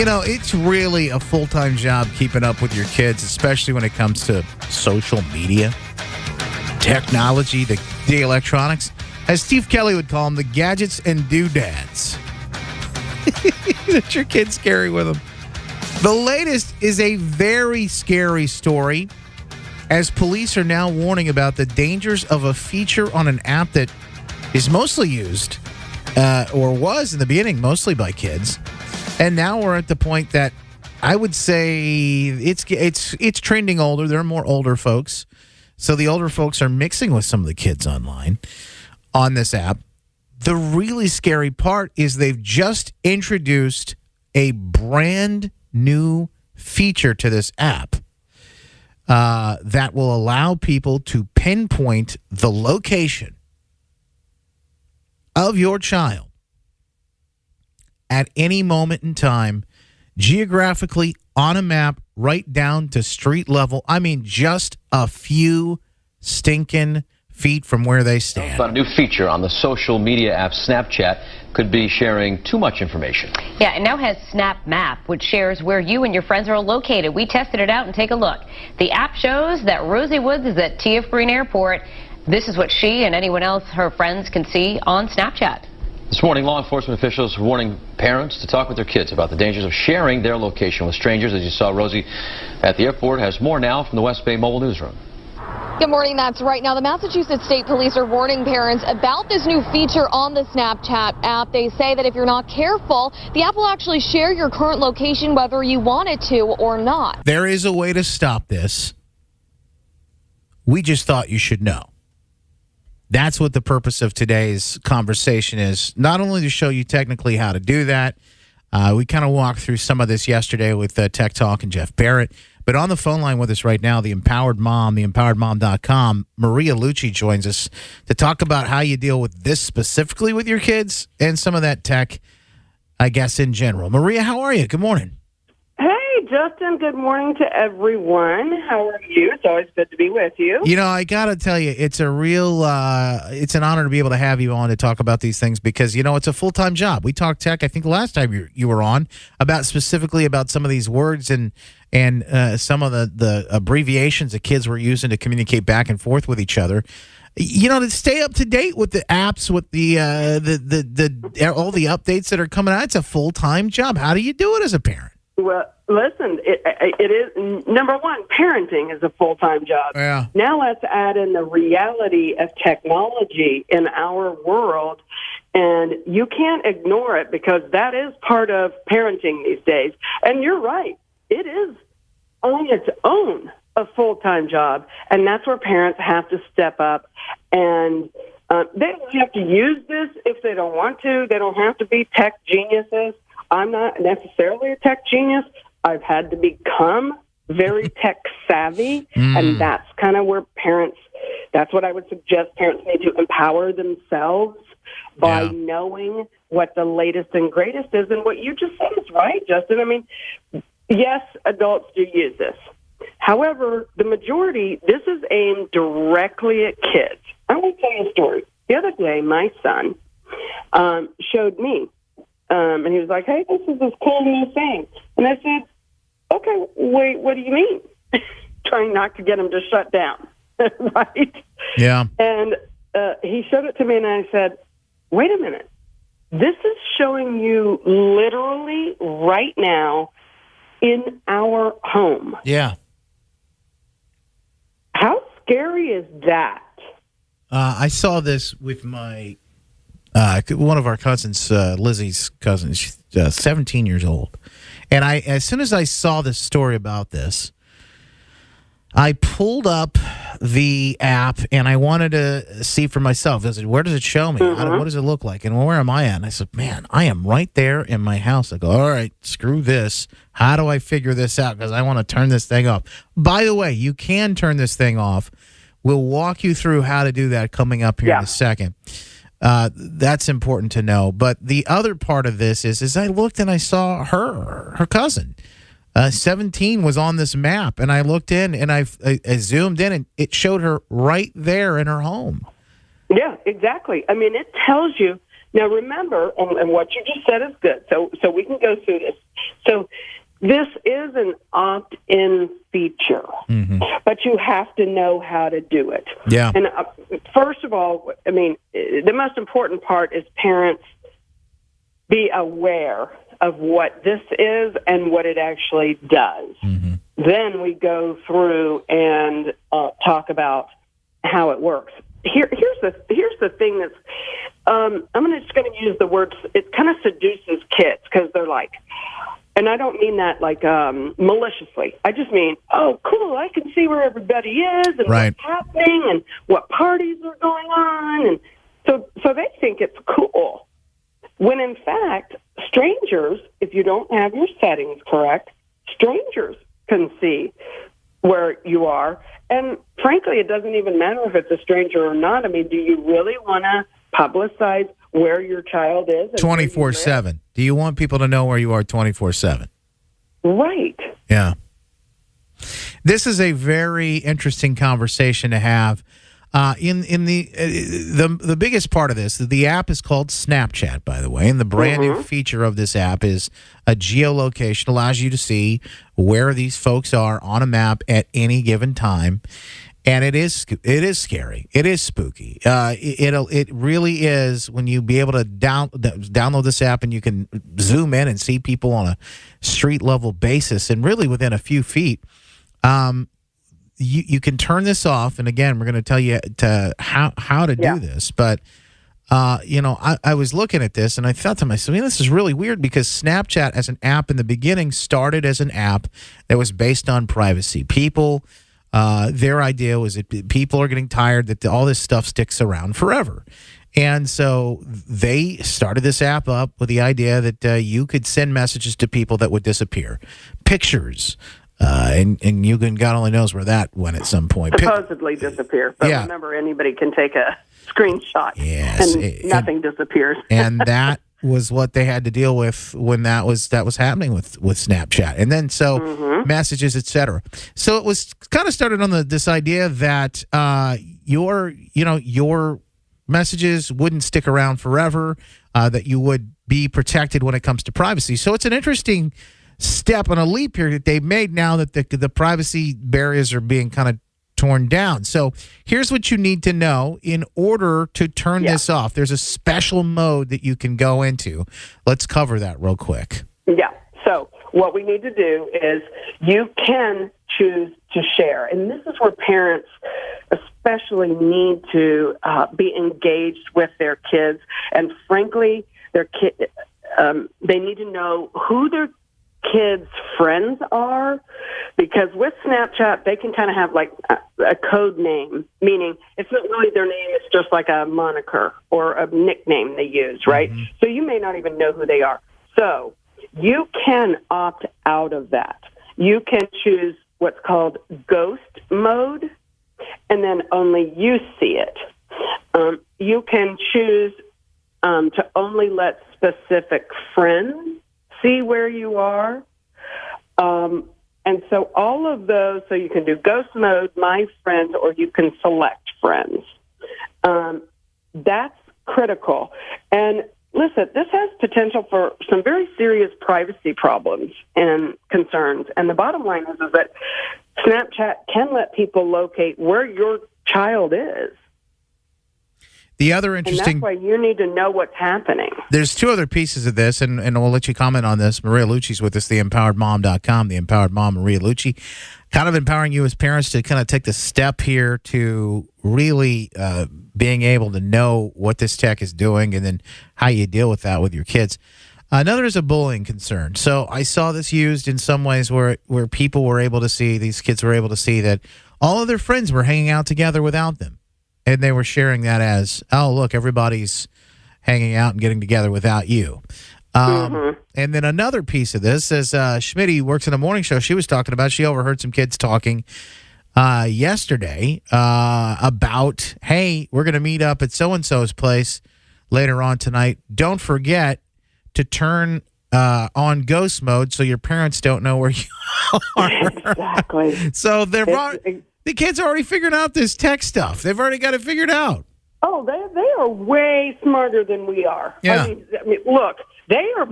It's really a full-time job keeping up with your kids, especially when it comes to social media, technology, the electronics. As Steve Kelly would call them, the gadgets and doodads that your kids carry with them. The latest is a very scary story, as police are now warning about the dangers of a feature on an app that is mostly used, or was in the beginning mostly by kids. And now we're at the point that I would say it's trending older. There are more older folks. So the older folks are mixing with some of the kids online on this app. The really scary part is they've just introduced a brand new feature to this app that will allow people to pinpoint the location of your child at any moment in time, geographically on a map, right down to street level. I mean, just a few stinking feet from where they stand. About a new feature on the social media app Snapchat could be sharing too much information. Yeah, it now has SnapMap, which shares where you and your friends are located. We tested it out and take a look. The app shows that Rosie Woods is at TF Green Airport. This is what she and anyone else, her friends, can see on Snapchat. This morning, law enforcement officials are warning parents to talk with their kids about the dangers of sharing their location with strangers. As you saw, Rosie at the airport has more now from the West Bay Mobile Newsroom. Good morning. That's right. Now, the Massachusetts State Police are warning parents about this new feature on the Snapchat app. They say that if you're not careful, the app will actually share your current location whether you want it to or not. There is a way to stop this. We just thought you should know. That's what the purpose of today's conversation is. Not only to show you technically how to do that. We kind of walked through some of this yesterday with Tech Talk and Jeff Barrett. But on the phone line with us right now, the Empowered Mom, theempoweredmom.com, Maria Lucé joins us to talk about how you deal with this specifically with your kids and some of that tech, I guess, in general. Maria, how are you? Good morning. Hey, Justin. Good morning to everyone. How are you? It's always good to be with you. I got to tell you, it's a real, it's an honor to be able to have you on to talk about these things because, it's a full-time job. We talked tech, I think, last time you were on, specifically about some of these words and some of the abbreviations that kids were using to communicate back and forth with each other. To stay up to date with the apps, with the all the updates that are coming out, it's a full-time job. How do you do it as a parent? Well, listen, it is, number one, parenting is a full-time job. Yeah. Now let's add in the reality of technology in our world, and you can't ignore it because that is part of parenting these days. And you're right. It is on its own a full-time job, and that's where parents have to step up. And they don't have to use this if they don't want to. They don't have to be tech geniuses. I'm not necessarily a tech genius. I've had to become very tech savvy, and that's kind of where that's what I would suggest parents need to empower themselves by knowing what the latest and greatest is. And what you just said is right, Justin. I mean, yes, adults do use this. However, the majority, this is aimed directly at kids. I want to tell you a story. The other day, my son showed me, and he was like, hey, this is this cool new thing. And I said, okay, wait, what do you mean? Trying not to get him to shut down, right? Yeah. And he showed it to me, and I said, wait a minute. This is showing you literally right now in our home. Yeah. How scary is that? I saw this with my one of our cousins, Lizzie's cousin. She's 17 years old. And as soon as I saw this story about this, I pulled up the app and I wanted to see for myself. I said, where does it show me? What does it look like? And where am I at? And I said, man, I am right there in my house. I go, all right, screw this. How do I figure this out? Because I want to turn this thing off. By the way, you can turn this thing off. We'll walk you through how to do that coming up here in a second. That's important to know. But the other part of this is I looked and I saw her cousin. 17 was on this map, and I looked in and I zoomed in, and it showed her right there in her home. Yeah, exactly. I mean, it tells you Now, remember, and what you just said is good, so we can go through this. So this is an opt-in feature, but you have to know how to do it. Yeah. And first of all, I mean, the most important part is parents be aware of what this is and what it actually does. Then we go through and talk about how it works. Here's the thing that's I'm just going to use the words. It kind of seduces kids because they're like, and I don't mean that like maliciously. I just mean, oh, cool, I can see where everybody is and what's happening and what parties are going on, and so they think it's cool. When in fact, strangers, if you don't have your settings correct, strangers can see where you are. And frankly, it doesn't even matter if it's a stranger or not. I mean, do you really want to publicize where your child is? 24/7. Do you want people to know where you are 24/7? Right. Yeah. This is a very interesting conversation to have. In the biggest part of this, the app is called Snapchat, by the way, and the brand new feature of this app is a geolocation. Allows you to see where these folks are on a map at any given time, and it is scary. It is spooky. It really is when you be able to download this app and you can zoom in and see people on a street level basis, and really within a few feet. You can turn this off, and again, we're going to tell you how to do this. But I was looking at this, and I thought to myself, this is really weird because Snapchat, as an app in the beginning, started as an app that was based on privacy. People, their idea was that people are getting tired that all this stuff sticks around forever. And so they started this app up with the idea that you could send messages to people that would disappear, pictures. And you can, God only knows where that went at some point. Supposedly disappear. But remember, anybody can take a screenshot and nothing disappears. And that was what they had to deal with when that was happening with Snapchat. And then messages, etc. So it was kind of started on this idea that your messages wouldn't stick around forever, that you would be protected when it comes to privacy. So it's an interesting step on a leap here that they've made now that the privacy barriers are being kind of torn down. So here's what you need to know in order to turn this off. There's a special mode that you can go into. Let's cover that real quick. Yeah. So what we need to do is you can choose to share. And this is where parents especially need to be engaged with their kids. And frankly, their they need to know who their kids' friends are, because with Snapchat, they can kind of have like a code name, meaning it's not really their name, it's just like a moniker or a nickname they use, right? So you may not even know who they are. So you can opt out of that. You can choose what's called ghost mode, and then only you see it. You can choose to only let specific friends see where you are. And so all of those, so you can do ghost mode, my friends, or you can select friends. That's critical. And listen, this has potential for some very serious privacy problems and concerns. And the bottom line is that Snapchat can let people locate where your child is. The other interesting... And that's why you need to know what's happening. There's two other pieces of this, and we'll let you comment on this. Maria Lucci's with us, theempoweredmom.com, the Empowered Mom, Maria Lucci, kind of empowering you as parents to kind of take the step here to really being able to know what this tech is doing and then how you deal with that with your kids. Another is a bullying concern. So I saw this used in some ways where people were able to see, these kids were able to see that all of their friends were hanging out together without them. And they were sharing that as, oh, look, everybody's hanging out and getting together without you. And then another piece of this is Schmitty works in a morning show. She was talking about, she overheard some kids talking yesterday about, hey, we're going to meet up at so-and-so's place later on tonight. Don't forget to turn on ghost mode so your parents don't know where you are. Exactly. So the kids are already figuring out this tech stuff. They've already got it figured out. Oh, they are way smarter than we are. Yeah. I mean, look, they are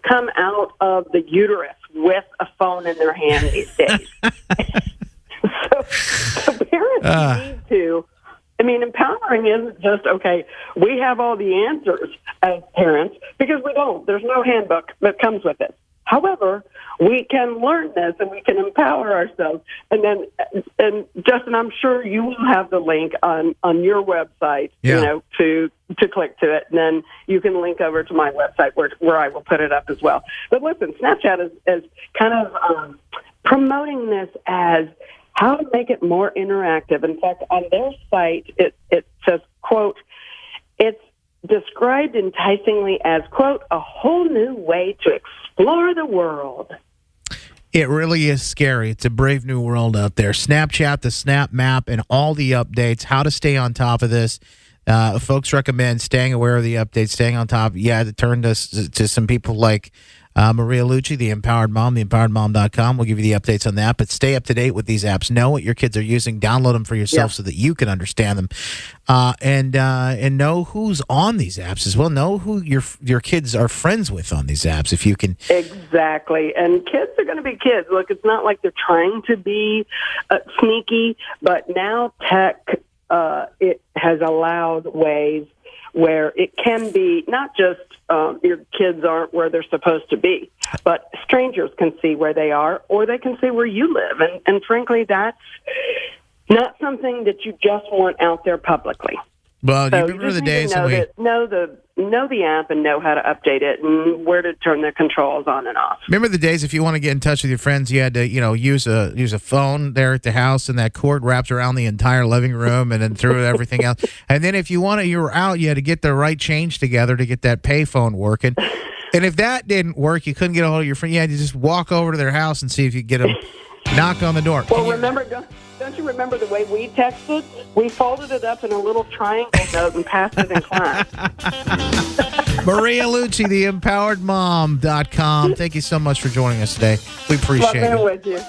come out of the uterus with a phone in their hand these days. so parents need to. I mean, empowering isn't just, okay, we have all the answers as parents, because we don't. There's no handbook that comes with it. However, we can learn this and we can empower ourselves. And Justin, I'm sure you will have the link on your website, to click to it. And then you can link over to my website where I will put it up as well. But listen, Snapchat is kind of promoting this as how to make it more interactive. In fact, on their site, it says, quote, it's described enticingly as, quote, a whole new way to explore the world. It really is scary. It's a brave new world out there. Snapchat, the SnapMap, and all the updates, how to stay on top of this. Folks recommend staying aware of the updates, staying on top. Yeah, to turn to some people like Maria Lucé, the Empowered Mom, theempoweredmom.com. We'll give you the updates on that. But stay up to date with these apps. Know what your kids are using. Download them for yourself so that you can understand them. And know who's on these apps as well. Know who your kids are friends with on these apps, if you can. Exactly. And kids are going to be kids. Look, it's not like they're trying to be sneaky, but now tech it has allowed ways where it can be not just your kids aren't where they're supposed to be, but strangers can see where they are, or they can see where you live. And frankly, that's not something that you just want out there publicly. Well, So you remember the days when we know the app and know how to update it and where to turn the controls on and off. remember the days if you want to get in touch with your friends, you had to use a phone there at the house, and that cord wrapped around the entire living room and then through everything else. And then if you were out, you had to get the right change together to get that payphone working. And if that didn't work, you couldn't get a hold of your friend. You had to just walk over to their house and see if you could get them knock on the door. Well, don't you remember the way we texted? We folded it up in a little triangle note and passed it in class. Maria Lucé, theempoweredmom.com. Thank you so much for joining us today. We appreciate it. With you.